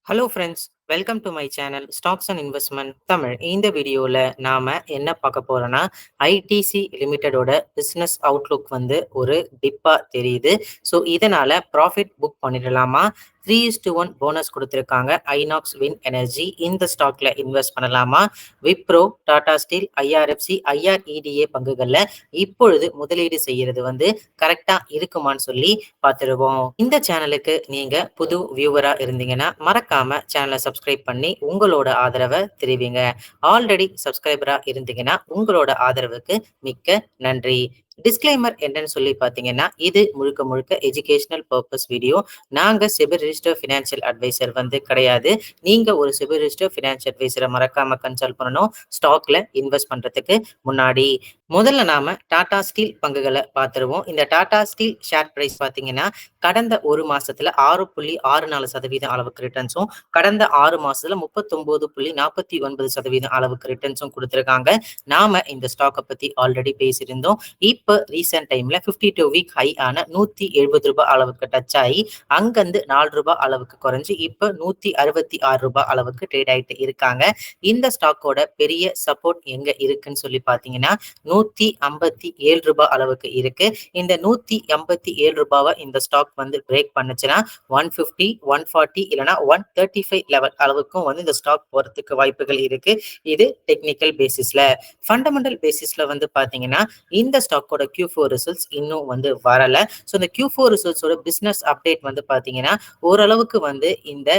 Hello friends, welcome to my channel stocks and investment Tamil. இந்த வீடியோவில் நாம் என்ன பார்க்க போகிறோன்னா, ஐடிசி லிமிட்டடோட பிஸ்னஸ் அவுட்லுக் வந்து ஒரு டிப்பாக தெரியுது. ஸோ இதனால் ப்ராஃபிட் புக் பண்ணிடலாமா? 3:1 போனஸ் கொடுத்துருக்காங்க. ஐநாக்ஸ் வின் எனர்ஜி இந்த ஸ்டாக்ல இன்வெஸ்ட் பண்ணலாமா? Wipro, Tata steel, IRFC, IREDA பங்குகளில் இப்பொழுது முதலீடு செய்யறது வந்து கரெக்டாக இருக்குமான்னு சொல்லி பார்த்துருவோம். இந்த சேனலுக்கு நீங்கள் புது வியூவராக இருந்தீங்கன்னா மறக்காம சேனலை சப்ஸ்கிரைப் பண்ணி உங்களோட ஆதரவை தெரிவிங்க. ஆல்ரெடி சப்ஸ்கிரைபரா இருந்தீங்கன்னா உங்களோட ஆதரவுக்கு மிக்க நன்றி. டிஸ்க்ளைமர் என்னன்னு சொல்லி பார்த்தீங்கன்னா, இது முழுக்க முழுக்க எஜுகேஷனல் பர்பஸ் வீடியோ. நாங்கள் செபி ரிஜிஸ்டர் ஃபினான்ஷியல் அட்வைசர் வந்து கிடையாது. நீங்கள் ஒரு செபி ரிஜிஸ்டர் ஃபினான்ஷியல் அட்வைசரை மறக்காம கன்சல்ட் பண்ணணும் ஸ்டாக்ல இன்வெஸ்ட் பண்றதுக்கு முன்னாடி. முதல்ல நாம டாடா ஸ்டீல் பங்குகளை பார்த்துருவோம். இந்த டாடா ஸ்டீல் ஷேர் பிரைஸ் பார்த்தீங்கன்னா கடந்த ஒரு மாசத்துல 6.64% அளவுக்கு ரிட்டர்ன்ஸும், கடந்த 6 மாசத்துல 39.49% அளவுக்கு ரிட்டர்ன்ஸும் கொடுத்திருக்காங்க. நாம இந்த ஸ்டாக்கை பத்தி ஆல்ரெடி பேசியிருந்தோம். இப்ப ரீசெண்ட் டைம்ல 52 வீக் ஹை ஆன ₹170 அளவுக்கு டச் ஆகி அங்கிருந்து ₹4 அளவுக்கு குறைஞ்சு இப்ப ₹166 அளவுக்கு ட்ரேட் ஆயிட்டு இருக்காங்க. இந்த ஸ்டாக்கோட பெரிய சப்போர்ட் எங்க இருக்குன்னு சொல்லி பாத்தீங்கன்னா ₹157 அளவுக்கு இருக்கு. இந்த ₹157 இந்த ஸ்டாக் வந்து பிரேக் பண்ணுச்சுன்னா 150, 140 இல்லைன்னா 135 லெவல் அளவுக்கும் வந்து இந்த ஸ்டாக் போறதுக்கு வாய்ப்புகள் இருக்கு. இது டெக்னிக்கல் பேசிஸ்ல. ஃபண்டமெண்டல் பேசிஸ்ல வந்து பாத்தீங்கன்னா இந்த ஸ்டாக்கோட Q4 ரிசல்ட்ஸ் இன்னும் வந்து வரல. ஸோ இந்த Q4 ரிசல்ட்ஸோட பிசினஸ் அப்டேட் வந்து பாத்தீங்கன்னா ஓரளவுக்கு வந்து இந்த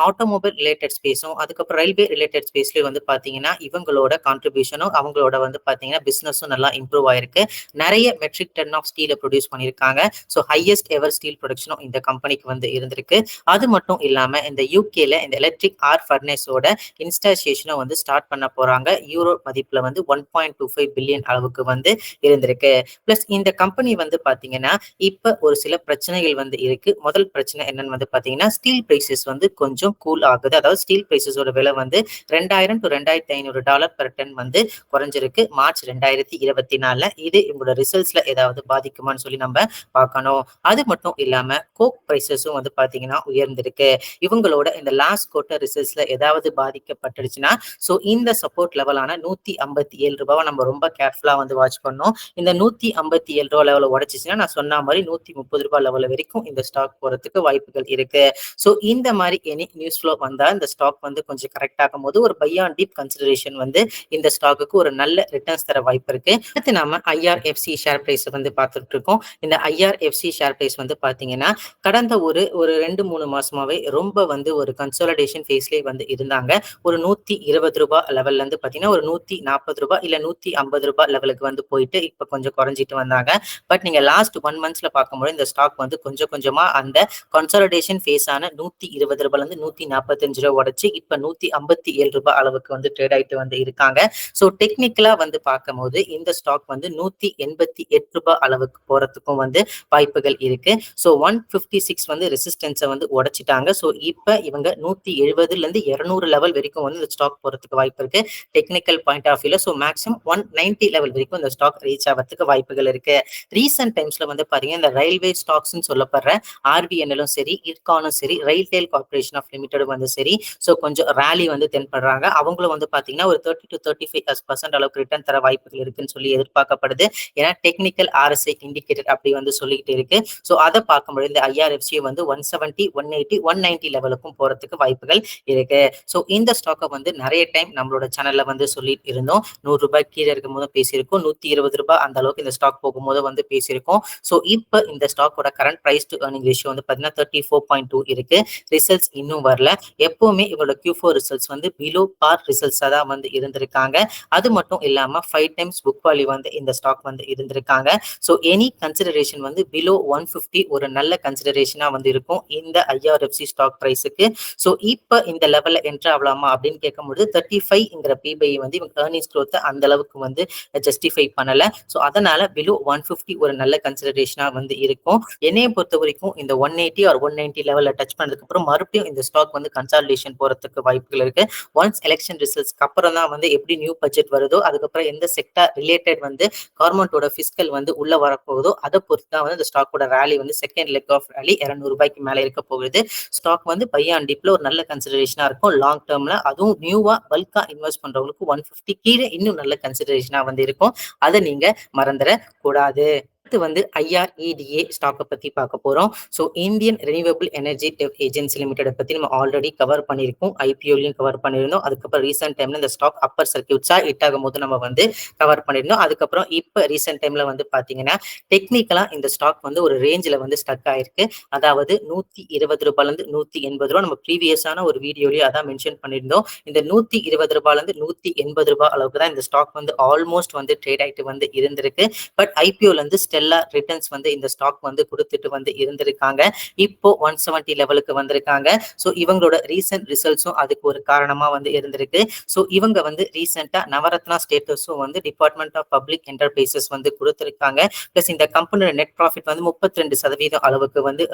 ஆட்டோமொபைல் ரிலேட்டட் ஸ்பேஸும் அதுக்கப்புறம் ரயில்வே ரிலேட்டட் ஸ்பேஸ்லயும் வந்து பாத்தீங்கன்னா இவங்களோட கான்ட்ரிபியூஷனும் அவங்களோட வந்து பாத்தீங்கன்னா பிசினஸும் நல்லா இம்ப்ரூவ் ஆயிருக்கு. நிறைய மெட்ரிக் டன் ஆஃப் ஸ்டீலை ப்ரொடியூஸ் பண்ணியிருக்காங்க. ஸோ ஹையஸ்ட் எவர் ஸ்டீல் ப்ரொடக்ஷனும் இந்த கம்பெனிக்கு வந்து இருந்திருக்கு. அது மட்டும் இல்லாம இந்த யூகேல இந்த எலக்ட்ரிக் ஆர்க் ஃபர்னஸோட இன்ஸ்டாலேஷனும் வந்து ஸ்டார்ட் பண்ண போறாங்க. யூரோ மதிப்புல வந்து 1.25 பில்லியன் அளவுக்கு வந்து இருந்திருக்கு. பிளஸ் இந்த கம்பெனி வந்து பாத்தீங்கன்னா இப்ப ஒரு சில பிரச்சனைகள் வந்து இருக்கு. முதல் பிரச்சனை என்னன்னு வந்து பாத்தீங்கன்னா ஸ்டீல் பிரைசஸ் வந்து கொஞ்சம் கூல் ஆகுது. அதாவது ஸ்டீல் பிரைசஸோட விலை வந்து $2,000 to $2,500 பெர் டன் வந்து குறைஞ்சிருக்கு மார்ச் 2024. இது இவங்களோட ரிசல்ட்ஸ்ல ஏதாவது பாதிக்குமான்னு சொல்லி நம்ம பார்க்கணும். அது மட்டும் இல்லாம கோக் பிரைசஸும் வந்து பாத்தீங்கன்னா உயர்ந்திருக்கு. இவங்களோட இந்த லாஸ்ட் குவார்டர் ரிசல்ட்ஸ்ல ஏதாவது பாதிக்கப்பட்டுருச்சுன்னா ஸோ இந்த சப்போர்ட் லெவலான ₹157 நம்ம ரொம்ப கேர்ஃபுல்லா வந்து வாட்ச் பண்ணோம். இந்த ₹157 லெவலில் உடைச்சிச்சுன்னா நான் சொன்ன மாதிரி ₹130 லெவல் வரைக்கும் இந்த ஸ்டாக் போறதுக்கு வாய்ப்புகள் இருக்கு. ஸோ இந்த மாதிரி எனி நியூஸ் ஃப்ளோ வந்தா இந்த ஸ்டாக் வந்து கொஞ்சம் கரெக்ட் ஆகும் போது ஒரு பை ஆன் டீப் கன்சிடரேஷன் வந்து இந்த ஸ்டாக்குக்கு ஒரு நல்ல ரிட்டர்ன்ஸ் தர வாய்ப்பு இருக்கு. அடுத்து நாம ஐஆர்எஃப்சி ஷேர் பிரைஸ் வந்து பார்த்துட்டு இருக்கோம். இந்த ஐஆர்எஃப்சி ஷேர் பிரைஸ் வந்து பாத்தீங்கன்னா கடந்த ஒரு 2-3 மாசமாவே ரொம்ப வந்து ஒரு கன்சாலிடேஷன் ஃபேஸ்லேயே வந்து இருந்தாங்க. ஒரு ₹120 லெவல்ல இருந்து பாத்தீங்கன்னா ஒரு ₹140 இல்ல ₹150 லெவலுக்கு வந்து போயிட்டு இப்ப கொஞ்சம் குறைஞ்சிட்டு வந்தாங்க. பட் நீங்க லாஸ்ட் 1 மந்த்ஸ்ல பார்க்கும்போது இந்த ஸ்டாக் வந்து கொஞ்சம் கொஞ்சமா அந்த கன்சாலிடேஷன் ஃபேஸ் ஆன ₹120 இருந்து ₹145 உடைச்சு இப்ப ₹157 அளவுக்கு வந்து ட்ரேட் ஆயிட்டு வந்து இருக்காங்க. ஸோ டெக்னிக்கலா வந்து பார்க்கும்போது இந்த ஸ்டாக் வந்து ₹188 அளவுக்கு போறதுக்கும் வந்து வாய்ப்புகள் இருக்கு. ஸோ 156 வந்து ரெசிஸ்டன்ஸை வந்து உடைச்சிட்டாங்க. ஸோ இப்ப இவங்க 170 இருந்து 200 லெவல் வரைக்கும் வந்து இந்த ஸ்டாக் போறதுக்கு வாய்ப்பு இருக்கு டெக்னிக்கல் பாயிண்ட் ஆஃப் வியூல. ஸோ மேக்ஸிமம் 190 லெவல் வரைக்கும் இந்த ஸ்டாக் ரீச் ஆகிறதுக்கு வாய்ப்புகள் இருக்கு. ரீசெண்ட் டைம்ஸ்ல வந்து பாத்தீங்கன்னா இந்த ரயில்வே ஸ்டாக்ஸ்ன்னு சொல்லப்படுற ஆர்பிஎன்எலும் சரி, இர்கானும் சரி, ரயில்டெல் கார்பரேஷன் ஆஃப் லிமிடெடும் வந்து சரி, ஸோ கொஞ்சம் ரேலி வந்து தென்படுறாங்க. அவங்களும் வந்து பாத்தீங்கன்னா ஒரு 30 to 35% அளவுக்கு ரிட்டர்ன் தர வாய்ப்புகள் இருக்குன்னு சொல்லி எதிர்பார்க்கப்படுது. ஏன்னா டெக்னிக்கல் ஆர்எஸ்ஐ இண்டிகேட்டர் அப்படி வந்து சொல்லிக்கிட்டு இருக்கு. ஸோ அதை பார்க்கும்போது இந்த ஐஆர்எஃப்சி வந்து 170, 180, 190 லெவலுக்கும் போறதுக்கு வாய்ப்புகள் இருக்கு. ஸோ இந்த ஸ்டாக்கை வந்து நிறைய டைம் நம்மளோட சேனல்ல வந்து சொல்லிட்டு இருந்தோம். ₹100 கீழே இருக்கும் போது பேசியிருக்கோம். ₹120 அந்த அளவுக்கு இந்த ஸ்டாக் போகும்போது வந்து பேசியிருக்கோம். ஸோ இப்போ இந்த ஸ்டாக்கோட current price to earning ratio வந்து பாத்தீங்கன்னா 34.2 இருக்கு. ரிசல்ட்ஸ் இன்னும் வரல. எப்பவுமே இவங்களோட Q4 ரிசல்ட்ஸ் வந்து பிலோ பார் ரிசல்ட்ஸா தான் வந்து இருந்திருக்காங்க. அது மட்டும் இல்லாம 5 டைம்ஸ் புக் வேல்யூ வந்து இந்த ஸ்டாக் வந்து இருந்திருக்காங்க. ஸோ எனி கன்சிடரேஷன் வந்து பிலோ 150 ஒரு நல்ல கன்சிடரேஷனா வந்து இருக்கும் இந்த ஐஆர்எஃப்சி ஸ்டாக் பிரைஸுக்கு. ஸோ இப்ப இந்த லெவல்ல என்ட்ரு ஆகலாமா அப்படின்னு கேட்கும்போது 35ங்கிற பிபை வந்து இவங்க ஏர்னிங்ஸ் growth அந்த அளவுக்கு வந்து ஜஸ்டிஃபை பண்ணல. ஸோ அதனால அதனால பிலோ 150 ஒரு நல்ல கன்சிடரேஷனா வந்து இருக்கும். என்னைய பொறுத்த வரைக்கும் இந்த 180 ஆர் 190 லெவல்ல டச் பண்ணதுக்கு அப்புறம் மறுபடியும் இந்த ஸ்டாக் வந்து கன்சாலிடேஷன் போறதுக்கு வாய்ப்புகள் இருக்கு. ஒன்ஸ் எலெக்ஷன் ரிசல்ட்ஸ்க்கு அப்புறம் தான் வந்து எப்படி நியூ பட்ஜெட் வருதோ, அதுக்கப்புறம் எந்த செக்டார் ரிலேட்டட் வந்து கவர்மெண்டோட பிஸ்கல் வந்து உள்ள வரப்போகுதோ அதை பொறுத்து தான் வந்து இந்த ஸ்டாக்கோட ரேலி வந்து செகண்ட் லெக் ஆஃப் ரேலி ₹200 மேல இருக்க போகுது. ஸ்டாக் வந்து பை அண்ட் டிப்ல ஒரு நல்ல கன்சிடரேஷனா இருக்கும் லாங் டேர்ம்ல. அதுவும் நியூவா பல்கா இன்வெஸ்ட் பண்றவங்களுக்கு 150 கீழே இன்னும் நல்ல கன்சிடரேஷனா வந்து இருக்கும். அதை நீங்க மறந்துட கூடாது. அடுத்து வந்து IREDA ஸ்டாக்கை பத்தி பார்க்க போறோம். So Indian renewable energy agency limited பத்தி நம்ம ஆல்ரெடி கவர் பண்ணியிருக்கோம். IPOலையும் கவர் பண்ணியிருந்தோம். அதுக்கப்புறம் ரீசெண்ட் டைம்ல இந்த ஸ்டாக் அப்பர் சர்க்கியூட்ஸா ஹிட் ஆகும் போது நம்ம வந்து கவர் பண்ணியிருந்தோம். அதுக்கப்புறம் இப்போ ரீசெண்ட் டைம்ல வந்து பாத்தீங்கன்னா டெக்னிக்கலா இந்த ஸ்டாக் வந்து ஒரு ரேஞ்சில் வந்து ஸ்டக் ஆயிருக்கு. அதாவது ₹120 ₹180 நம்ம ப்ரீவியஸான ஒரு வீடியோலயே அதான் மென்ஷன் பண்ணியிருந்தோம். இந்த ₹120 ₹180 அளவுக்கு தான் இந்த ஸ்டாக் வந்து ஆல்மோஸ்ட் வந்து ட்ரேட் ஆயிட்டு வந்து இருந்திருக்கு. பட் ஐபிஓல இருந்து ஸ்டெல்லா ரிட்டர்ன்ஸ் வந்து இந்த ஸ்டாக் வந்து கொடுத்துட்டு வந்து இருந்திருக்காங்க. இப்போ 170 லெவலுக்கு வந்திருக்காங்க. ஸோ இவங்களோட ரீசெண்ட் ரிசல்ட்ஸும் அதுக்கு ஒரு காரணமா வந்து இருந்திருக்கு. ஸோ இவங்க வந்து ரீசெண்டா நவரத்னா ஸ்டேட்டஸும் வந்து டிபார்ட்மெண்ட் ஆஃப் பப்ளிக் என்டர்பிரைசஸ் வந்து கொடுத்திருக்காங்க. பிளஸ் இந்த கம்பெனியோட நெட் ப்ராஃபிட் வந்து 32% அளவுக்கு வந்து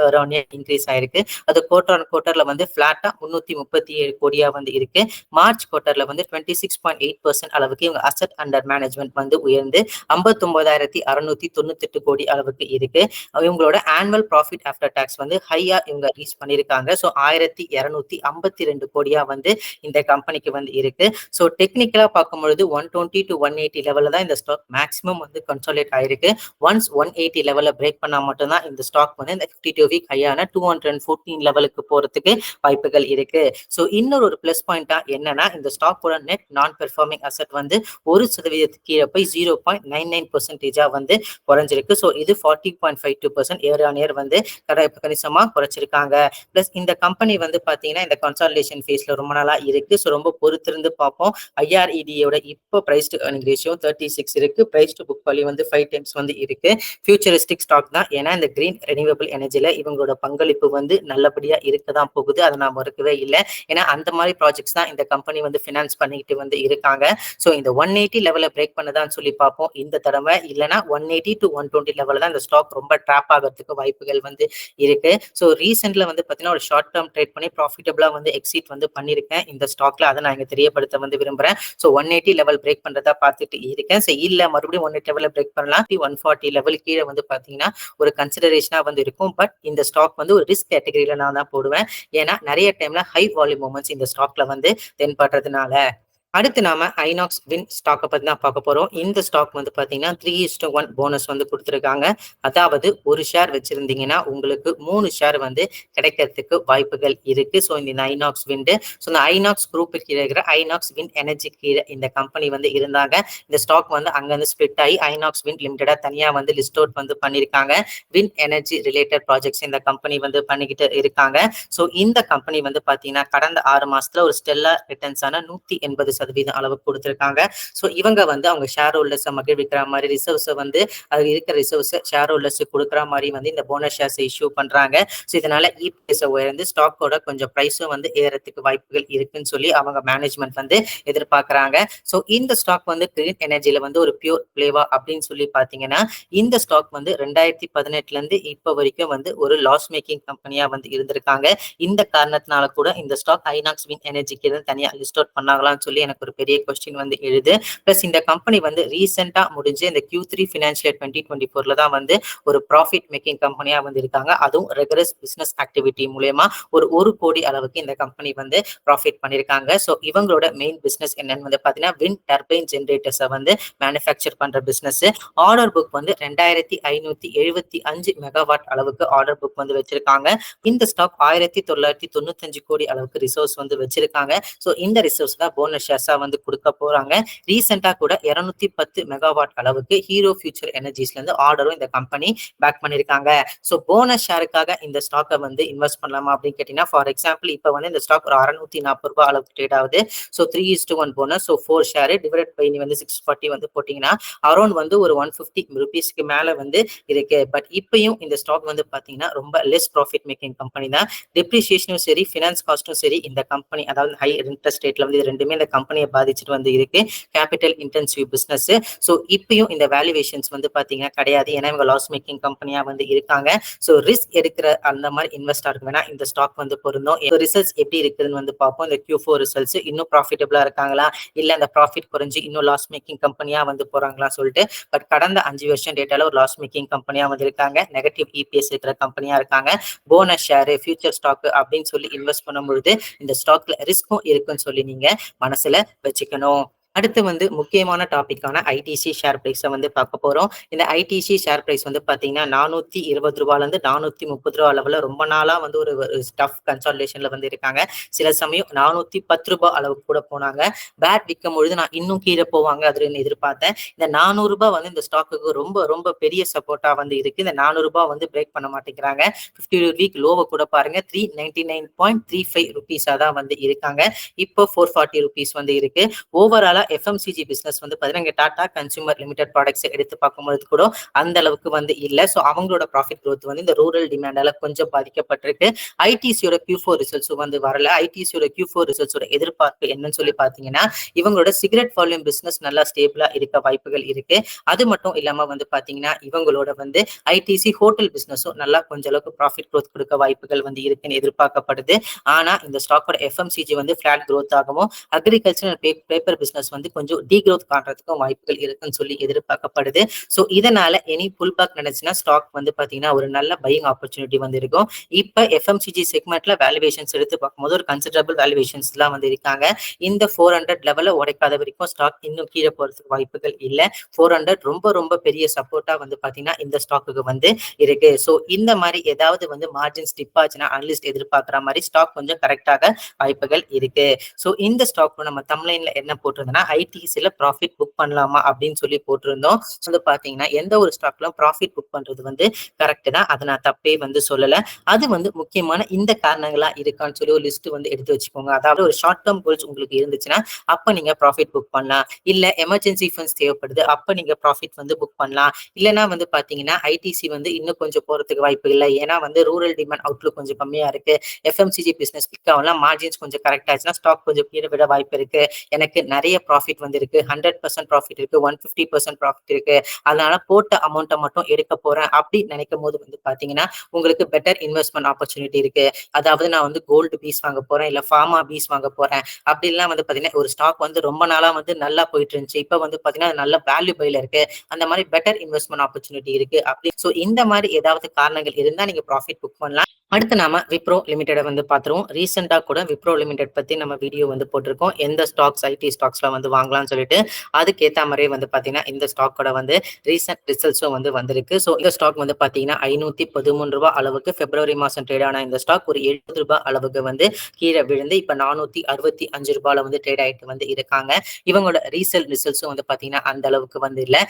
இன்க்ரீஸ் ஆயிருக்கு. அது குவார்டர்ல வந்து பிளாட்டா 337 கோடியா வந்து இருக்கு. மார்ச் குவார்டர்ல வந்து 26.8% அளவுக்கு இவங்க அசெட் அண்டர் மேனேஜ்மெண்ட் வந்து உயர்ந்து 59,698 கோடி அளவுக்கு இருக்கு. இவங்களோட ஆனுவல் ப்ராஃபிட் ஆஃப்டர் டாக்ஸ் வந்து ஹையா இவங்க ரீச் பண்ணிருக்காங்க. ஸோ 1252 கோடியா வந்து இந்த கம்பெனிக்கு வந்து இருக்கு. ஸோ டெக்னிக்கலா பார்க்கும்பொழுது 120 to 180 லெவல்ல தான் இந்த ஸ்டாக் மேக்ஸிமம் வந்து கன்சாலிடேட் ஆயிருக்கு. ஒன்ஸ் 180 லெவல்ல பிரேக் பண்ணா மட்டும்தான் இந்த ஸ்டாக் வந்து இந்த 52 வீக் ஹையான 214 லெவலுக்கு போறதுக்கு வாய்ப்புகள் இருக்கு. ஸோ இன்னொரு ஒரு பிளஸ் பாயிண்டா என்னன்னா இந்த ஸ்டாக்கோட நெட் நான் பெர்ஃபார்மிங் அசெட் வந்து 1% கீழே போய் 0.99% வந்து குறைஞ்சிருக்கு. ஸோ இது 40.52% இயர் ஆன் இயர் வந்து கணிசமா குறைச்சிருக்காங்க. பிளஸ் இந்த கம்பெனி வந்து பாத்தீங்கன்னா இந்த கன்சாலிடேஷன் ஃபேஸ்ல ரொம்ப நாளா இருக்கு. ஸோ ரொம்ப பொறுத்திருந்து பார்ப்போம். IREDயோட இப்போ பிரைஸ் டு earning ரேஷியோ 36 இருக்கு. பிரைஸ் டு புக் வேல்யூ வந்து 5 times வந்து இருக்கு. ஃபியூச்சரிஸ்டிக் ஸ்டாக் தான். ஏன்னா இந்த கிரீன் ரெனியூவபிள் எனர்ஜில இவங்களோட பங்களிப்பு வந்து நல்லபடியா இருக்கதான் போகுது. அதை நான் மறுக்கவே இல்லை. ஏன்னா அந்த மாதிரி ப்ராஜெக்ட்ஸ் தான் இந்த கம்பெனி வந்து ஃபினான்ஸ் பண்ணிக்கிட்டு வந்து இருக்காங்க. ஸோ இந்த 180 லெவல பிரேக் பண்ணதான்னு சொல்லி பார்ப்போம் இந்த தடவை. இல்லைன்னா 180 to 120 லெவலில் தான் இந்த ஸ்டாக் ரொம்ப ட்ராப் ஆகிறதுக்கு வாய்ப்புகள் வந்து இருக்கு. ஸோ ரீசெண்ட்ல வந்து பார்த்தீங்கன்னா ஒரு ஷார்ட் டேர்ம் ட்ரேட் பண்ணி ப்ராஃபிட்டபிளா வந்து எக்ஸிட் வந்து பண்ணியிருக்கேன் இந்த ஸ்டாக்ல. அதை நான் இங்க தெரியப்படுத்த வந்து விரும்புறேன். ஸோ 180 லெவல் பிரேக் பண்றதா பார்த்துட்டு இருக்கேன். ஸோ இல்ல மறுபடியும் 180 லெவல பிரேக் பண்ணலாம். 140 லெவல் கீழே வந்து பார்த்தீங்கன்னா ஒரு கன்சிடரேஷனா வந்து இருக்கும். பட் இந்த ஸ்டாக் வந்து ஒரு ரிஸ்க் கேட்டகரியில நான் தான் போடுவேன். ஏன்னா நிறைய டைம்ல ஹை வால்யூம் மூமெண்ட்ஸ் இந்த ஸ்டாக்ல வந்து தென்படுறதுனால. அடுத்து நாம ஐநாக்ஸ் வின் ஸ்டாக்கை பத்தி தான் பார்க்க போறோம். இந்த ஸ்டாக் வந்து பாத்தீங்கன்னா 3:1 போனஸ் வந்து கொடுத்துருக்காங்க. அதாவது ஒரு ஷேர் வச்சிருந்தீங்கன்னா உங்களுக்கு 3 ஷேர் வந்து கிடைக்கிறதுக்கு வாய்ப்புகள் இருக்கு. ஸோ இந்த ஐநாக்ஸ் வின், ஸோ இந்த ஐநாக்ஸ் குரூப் கீழே இருக்கிற ஐநாக்ஸ் வின் எனர்ஜி கீழே இந்த கம்பெனி வந்து இருந்தாங்க. இந்த ஸ்டாக் வந்து அங்கிருந்து ஸ்பிளிட் ஆகி ஐநாக்ஸ் வின் லிமிடெடா தனியா வந்து லிஸ்ட் அவுட் வந்து பண்ணிருக்காங்க. வின் எனர்ஜி ரிலேட்டட் ப்ராஜெக்ட்ஸ் இந்த கம்பெனி வந்து பண்ணிக்கிட்டு இருக்காங்க. ஸோ இந்த கம்பெனி வந்து பாத்தீங்கன்னா கடந்த 6 மாசத்துல ஒரு ஸ்டெல்லா ரிட்டர்ன்ஸான 180% அளவுக்கு கொடுத்திருக்காங்க. ஸோ இவங்க வந்து அவங்க ஷேர் ஹோல்டர்ஸை மகிழ்விக்கிற மாதிரி ரிசர்வ்ஸை வந்து அது இருக்கிற ரிசர்வ்ஸ் ஷேர் ஹோல்டர்ஸ் கொடுக்குற மாதிரி வந்து இந்த போனஸ் ஷேர்ஸ் இஷ்யூ பண்றாங்க. ஸோ இதனால இபிஎஸ் உயர்ந்து ஸ்டாக்கோட கொஞ்சம் பிரைஸும் வந்து ஏறத்துக்கு வாய்ப்புகள் இருக்குன்னு சொல்லி அவங்க மேனேஜ்மெண்ட் வந்து எதிர்பார்க்கறாங்க. ஸோ இந்த ஸ்டாக் வந்து கிரீன் எனர்ஜில வந்து ஒரு பியூர் பிளேவா அப்படின்னு சொல்லி பாத்தீங்கன்னா இந்த ஸ்டாக் வந்து 2018 இருந்து இப்போ வரைக்கும் வந்து ஒரு லாஸ் மேக்கிங் கம்பெனியா வந்து இருந்திருக்காங்க. இந்த காரணத்தினால கூட இந்த ஸ்டாக் ஐநாக்ஸ் வின் எனர்ஜிக்கு தனியா லிஸ்ட் அவுட் பண்ணாங்களான்னு சொல்லி எனக்கு ஒரு பெரிய கொஸ்டின் வந்து எழுது. பிளஸ் இந்த கம்பெனி வந்து ரீசெண்டா முடிஞ்சு இந்த Q3 ஃபினான்ஷியல் 2024 தான் வந்து ஒரு ப்ராஃபிட் மேக்கிங் கம்பெனியா வந்து இருக்காங்க. அதுவும் ரெகுலர் பிசினஸ் ஆக்டிவிட்டி மூலமா ஒரு 1 கோடி அளவுக்கு இந்த கம்பெனி வந்து ப்ராஃபிட் பண்ணிருக்காங்க. ஸோ இவங்களோட மெயின் பிசினஸ் என்னன்னு வந்து பாத்தீங்கன்னா விண்ட் டர்பைன் ஜெனரேட்டர்ஸை வந்து மேனுஃபேக்சர் பண்ற பிசினஸ். ஆர்டர் புக் வந்து 2575 மெகாவாட் அளவுக்கு ஆர்டர் புக் வந்து வச்சிருக்காங்க. இந்த ஸ்டாக் 1995 கோடி அளவுக்கு ரிசோர்ஸ் வந்து வச்சிருக்காங்க. ஸோ இந்த ரிசோர்ஸ் தான் போனஸ் ஷேர்ஸா வந்து கொடுக்க போறாங்க. ரீசெண்டா கூட 210 மெகாவாட் அளவுக்கு ஹீரோ ஃபியூச்சர் எனர்ஜிஸ்ல இருந்து ஆர்டரும் இந்த கம்பெனி பேக் பண்ணிருக்காங்க. ஸோ போனஸ் ஷேருக்காக இந்த ஸ்டாக்கை வந்து இன்வெஸ்ட் பண்ணலாமா அப்படின்னு கேட்டீங்கன்னா ஃபார் எக்ஸாம்பிள் இப்போ வந்து இந்த ஸ்டாக் ஒரு ₹640 அளவுக்கு ட்ரேட் ஆகுது. So 3:1 bonus. So 4 share divide by வந்து 640 வந்து போட்டீங்கன்னா அரௌண்ட் வந்து ஒரு ₹150 மேல வந்து இருக்கு. பட் இப்பயும் இந்த ஸ்டாக் வந்து பாத்தீங்கன்னா ரொம்ப லெஸ் ப்ராஃபிட் மேக்கிங் கம்பெனி தான். டெப்ரிசியேஷனும் சரி, ஃபினான்ஸ் காஸ்டும் சரி இந்த கம்பெனி அதாவது ஹை இன்ட்ரெஸ்ட் ரேட்ல வந்து இது ரெண்டுமே இந்த கம்பெனியை பாதிச்சுட்டு வந்து இருக்கு. Capital intensive business. ஸோ இப்பயும் இந்த வேல்யூவேஷன்ஸ் வந்து பாத்தீங்கன்னா கிடையாது. ஏன்னா இவங்க லாஸ் மேக்கிங் கம்பெனியா வந்து இருக்காங்க. ஸோ ரிஸ்க் எடுக்கிற அந்த மாதிரி இன்வெஸ்டருக்கு வேணா இந்த ஸ்டாக் வந்து பொருந்தும். ரிசல்ட்ஸ் எப்படி இருக்குதுன்னு வந்து பார்ப்போம். இந்த Q4 ரிசல்ட்ஸ் இன்னும் ப்ராஃபிட்டபிளா இருக்காங்களா, இல்ல அந்த ப்ராஃபிட் குறைஞ்சு இன்னும் லாஸ் மேக்கிங் கம்பெனியா வந்து போறாங்களா சொல்லிட்டு. பட் கடந்த 5 வருஷம் டேட்டால ஒரு லாஸ் மேக்கிங் கம்பெனியா வந்து இருக்காங்க. நெகட்டிவ் இபிஎஸ் இருக்கிற கம்பெனியா இருக்காங்க. போனஸ் ஷேர், ஃபியூச்சர் ஸ்டாக் அப்படின்னு சொல்லி இன்வெஸ்ட் பண்ணும்பொழுது இந்த ஸ்டாக்ல ரிஸ்க்கும் இருக்குன்னு சொல்லி நீங்க மனசுல வச்சுக்கணும். அடுத்து வந்து முக்கியமான டாபிக்கான ஐடிசி ஷேர் பிரைஸை வந்து பார்க்க போறோம். இந்த ஐடிசி ஷேர் பிரைஸ் வந்து பாத்தீங்கன்னா 420 ரூபாயிலிருந்து 430 ரூபா அளவுல ரொம்ப நாளா வந்து ஒரு ஸ்டஃப் கன்சாலிடேஷன்ல வந்து இருக்காங்க. சில சமயம் 410 ரூபாய் அளவுக்கு கூட போனாங்க. பேட் விற்கும் பொழுது நான் இன்னும் கீழே போவாங்க அதுன்னு எதிர்பார்த்தேன். இந்த 400 ரூபாய் வந்து இந்த ஸ்டாக்குக்கு ரொம்ப ரொம்ப பெரிய சப்போர்ட்டா வந்து இருக்கு. இந்த 400 ரூபாய் வந்து பிரேக் பண்ண மாட்டேங்கிறாங்க. 50 வீக் லோவை கூட பாருங்க 399.35 ருபீஸா தான் வந்து இருக்காங்க. இப்போ 440 ருபீஸ் வந்து இருக்கு. ஓவராலா FMCG பிசினஸ் வந்து பாத்தீங்கன்னா டாடா கன்சூமர் லிமிடெட் ப்ராடக்ட்ஸ் எடுத்து பார்க்கும்போது கூட அந்த அளவுக்கு வந்து இல்ல. சோ அவங்களோட ப்ராஃபிட் growth வந்து இந்த ரூரல் டிமாண்டால கொஞ்சம் பாதிக்கப்பட்டிருக்கு. ஐடிசியோட Q4 ரிசல்ட்ஸ் வந்து வரல. ஐடிசியோட Q4 ரிசல்ட்ஸோட எதிர்பார்ப்பு என்னன்னு சொல்லி பாத்தீங்கன்னா இவங்களோட சிகரெட் வால்யூம் பிசினஸ் நல்லா ஸ்டேபிளா இருக்க வாய்ப்புகள் இருக்கு. அது மட்டும் இல்லாம வந்து பாத்தீங்கன்னா இவங்களோட வந்து ஐடிசி ஹோட்டல் பிசினஸும் நல்லா கொஞ்ச அளவுக்கு ப்ராஃபிட் growth கொடுக்க வாய்ப்புகள் வந்து இருக்குன்னு எதிர்பார்க்கப்படுது. ஆனா இந்த ஸ்டாக்கோட FMCG வந்து ஃபிளாட் growth ஆகவும் அக்ரிகல்ச்சர் பேப்பர் பிசினஸ் வந்து கொஞ்சம் டீக்ரோத் காண்றதுக்கும் வாய்ப்புகள் இருக்குன்னு சொல்லி எதிர்பார்க்கப்படுது. சோ இதனால எனி புல் பேக் நினைச்சுன்னா ஸ்டாக் வந்து பாத்தீங்கன்னா ஒரு நல்ல பையிங் ஆப்பர்ச்சுனிட்டி வந்து இருக்கும். இப்ப FMCG செக்மெண்ட்ல வேல்யூவேஷன்ஸ் எடுத்து பார்க்கும்போது ஒரு கன்சிடரபிள் வேல்யூவேஷன்ஸ் எல்லாம் வந்து இருக்காங்க. இந்த 400 லெவல உடைக்காத வரைக்கும் ஸ்டாக் இன்னும் கீழே போறதுக்கு வாய்ப்புகள் இல்ல. 400 ரொம்ப ரொம்ப பெரிய சப்போர்ட்டா வந்து பாத்தீங்கன்னா இந்த ஸ்டாக்குக்கு வந்து இருக்கு. சோ இந்த மாதிரி ஏதாவது வந்து மார்ஜின் ஸ்டிப் ஆச்சுன்னா அனலிஸ்ட் எதிர்பார்க்கிற மாதிரி ஸ்டாக் கொஞ்சம் கரெக்டாக வாய்ப்புகள் இருக்கு. சோ இந்த ஸ்டாக் நம்ம தம்ப்லைன்ல என்ன போட்டிருந்தோம்னா ஐடிசில ப்ராஃபிட் புக் பண்ணலாமா அப்படின்னு சொல்லி போட்டிருந்தோம். வந்து பாத்தீங்கன்னா எந்த ஒரு ஸ்டாக்ல ப்ராஃபிட் புக் பண்றது வந்து கரெக்ட் தான். அதை நான் தப்பே வந்து சொல்லல. அது வந்து முக்கியமான இந்த காரணங்களா இருக்கான்னு சொல்லி ஒரு லிஸ்ட் வந்து எடுத்து வச்சுக்கோங்க. அதாவது ஒரு ஷார்ட் டேர்ம் கோல்ஸ் உங்களுக்கு இருந்துச்சுன்னா அப்ப நீங்க ப்ராஃபிட் புக் பண்ணலாம். இல்ல எமர்ஜென்சி ஃபண்ட்ஸ் தேவைப்படுது அப்ப நீங்க ப்ராஃபிட் வந்து புக் பண்ணலாம். இல்லைன்னா வந்து பாத்தீங்கன்னா ஐடிசி வந்து இன்னும் கொஞ்சம் போறதுக்கு வாய்ப்பு இல்லை. ஏன்னா வந்து ரூரல் டிமாண்ட் அவுட்லுக் கொஞ்சம் கம்மியா இருக்கு. FMCG பிசினஸ் பிக் ஆகலாம். மார்ஜின்ஸ் கொஞ்சம் கரெக்ட் ஆச்சுன்னா ஸ்டாக் கொஞ்சம் கீழே விட வாய்ப்பு இருக்கு. எனக்கு நிறைய ப்ராஃபிட் வந்து இருக்கு. 100% ப்ராஃபிட் இருக்கு. 150% ப்ராஃபிட் இருக்கு. அதனால போட்ட அமௌண்ட்டை மட்டும் எடுக்க போறேன் அப்படி நினைக்கும் போது வந்து பாத்தீங்கன்னா உங்களுக்கு பெட்டர் இன்வெஸ்ட்மெண்ட் ஆப்பர்ச்சுனிட்டி இருக்கு. அதாவது நான் வந்து கோல்டு பீஸ் வாங்க போறேன், இல்ல ஃபார்மா பீஸ் வாங்க போறேன் அப்படின்லாம் வந்து பாத்தீங்கன்னா ஒரு ஸ்டாக் வந்து ரொம்ப நாளா வந்து நல்லா போயிட்டு இருந்துச்சு. இப்ப வந்து பாத்தீங்கன்னா நல்ல வேல்யூ பைல இருக்கு. அந்த மாதிரி பெட்டர் இன்வெஸ்ட்மெண்ட் ஆப்பர்ச்சுனிட்டி இருக்கு அப்படி. சோ இந்த மாதிரி ஏதாவது காரணங்கள் இருந்தா நீங்க ப்ராஃபிட் புக் பண்ணலாம். அடுத்து நாம விப்ரோ லிமிடெட் வந்து பாத்துருவோம். ரீசெண்டா கூட விப்ரோ லிமிடெட் பத்தி நம்ம வீடியோ வந்து போட்டிருக்கோம். எந்த ஸ்டாக்ஸ் ஐடி ஸ்டாக்ஸ்ல வந்து வாங்கலாம்னு சொல்லிட்டு அதுக்கு ஏத்த மாதிரியே வந்து பாத்தீங்கன்னா இந்த ஸ்டாக்கோட வந்து ரீசெண்ட் ரிசல்ட்ஸும் வந்து வந்திருக்கு. சோ இந்த ஸ்டாக் வந்து பாத்தீங்கன்னா 513 ரூபாய் அளவுக்கு பிப்ரவரி மாசம் ட்ரேட் ஆன இந்த ஸ்டாக் ஒரு 70 ரூபாய் அளவுக்கு வந்து கீழே விழுந்து இப்ப 465 ரூபாயில வந்து ட்ரேட் ஆயிட்டு வந்து இருக்காங்க. இவங்களோட ரீசெல் ரிசல்ட்ஸும் வந்து பாத்தீங்கன்னா அந்த அளவுக்கு வந்து இல்ல.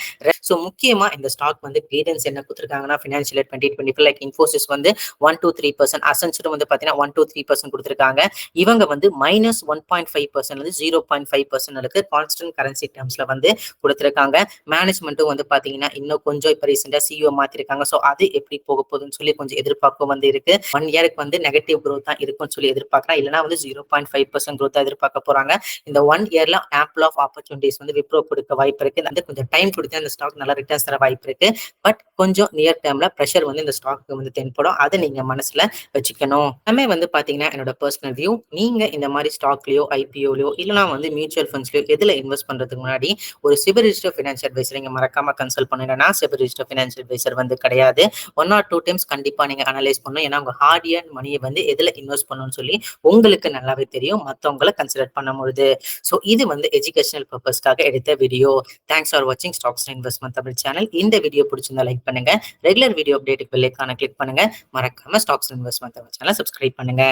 சோ முக்கியமா இந்த ஸ்டாக் வந்து கைடன்ஸ் என்ன கொடுத்திருக்காங்கன்னா ஃபினான்ஷியல் 2025 லைக் இன்ஃபோசிஸ் வந்து 1 to 3%, அசென்ச்சர் வந்து பாத்தீங்கன்னா 1 to 3% கொடுத்திருக்காங்க. இவங்க வந்து -1.5% வந்து 0.5% இருக்கு. கான்ஸ்டன்ட் கரன்சி டேர்ம்ஸ்ல வந்து கொடுத்திருக்காங்க. மேனேஜ்மெண்ட்டும் வந்து பாத்தீங்கன்னா இன்னும் கொஞ்சம் இப்ப ரீசெண்டா CEO மாத்திருக்காங்க. சோ அது எப்படி போக போகுதுன்னு சொல்லி கொஞ்சம் எதிர்பார்ப்பு வந்து இருக்கு. 1 இயருக்கு வந்து நெகட்டிவ் growth தான் இருக்கும்னு சொல்லி எதிர்பார்க்கலாம். இல்லைன்னா வந்து 0.5% growth எதிர்பார்க்க போறாங்க. இந்த 1 இயர்ல ஆம்பிள் ஆஃப் ஆப்பர்ச்சுனிட்டிஸ் வந்து விப்ரோ கொடுக்க வாய்ப்பு இருக்கு. வந்து கொஞ்சம் டைம் கொடுத்து அந்த ஸ்டாக் நல்லா ரிட்டர்ன்ஸ் தர வாய்ப்பு இருக்கு. பட் கொஞ்சம் நியர் டேர்ம்ல பிரஷர் வந்து இந்த ஸ்டாக்கு வந்து தென்படும். அதை நீங்க மனசுல வச்சுக்கணும். எல்லாமே வந்து பாத்தீங்கன்னா என்னோட பர்சனல் வியூ. நீங்க இந்த மாதிரி ஸ்டாக்லயோ ஐபிஓலயோ இல்லைன்னா வந்து மியூச்சுவல் ஃபண்ட்ஸ்லயோ எதுல இன்வெஸ்ட் பண்றதுக்கு முன்னாடி ஒரு சிபில் ரிஜிஸ்டர் ஃபினான்ஷியல் அட்வைசர் நீங்க மறக்காம கன்சல்ட் பண்ணுங்க. நான் சிபில் ரிஜிஸ்டர் ஃபினான்ஷியல் அட்வைசர் வந்து கிடையாது. 1 or 2 டைம்ஸ் கண்டிப்பா நீங்க அனலைஸ் பண்ணணும். ஏன்னா உங்க ஹார்ட் ஏர்ன் மணியை வந்து எதுல இன்வெஸ்ட் பண்ணணும்னு சொல்லி உங்களுக்கு நல்லாவே தெரியும் மத்தவங்களை கன்சிடர் பண்ணும்போது. சோ இது வந்து எஜுகேஷனல் பர்பஸ்க்காக எடுத்த வீடியோ. தேங்க்ஸ் ஃபார் வாட்சிங் ஸ்டாக்ஸ் இன்வெஸ்ட்மெண்ட் தமிழ் சேனல். இந்த வீடியோ பிடிச்சிருந்தா லைக் பண்ணுங்க. ரெகுலர் வீடியோ அப்டேட் பெல் ஐகானை கிளிக் பண்ணுங்க. மறக்காம ஸ்டாக்ஸ் இன்வெஸ்ட்மெண்ட் தமிழ் சேனலை சப்ஸ்கிரைப் பண்ணுங்க.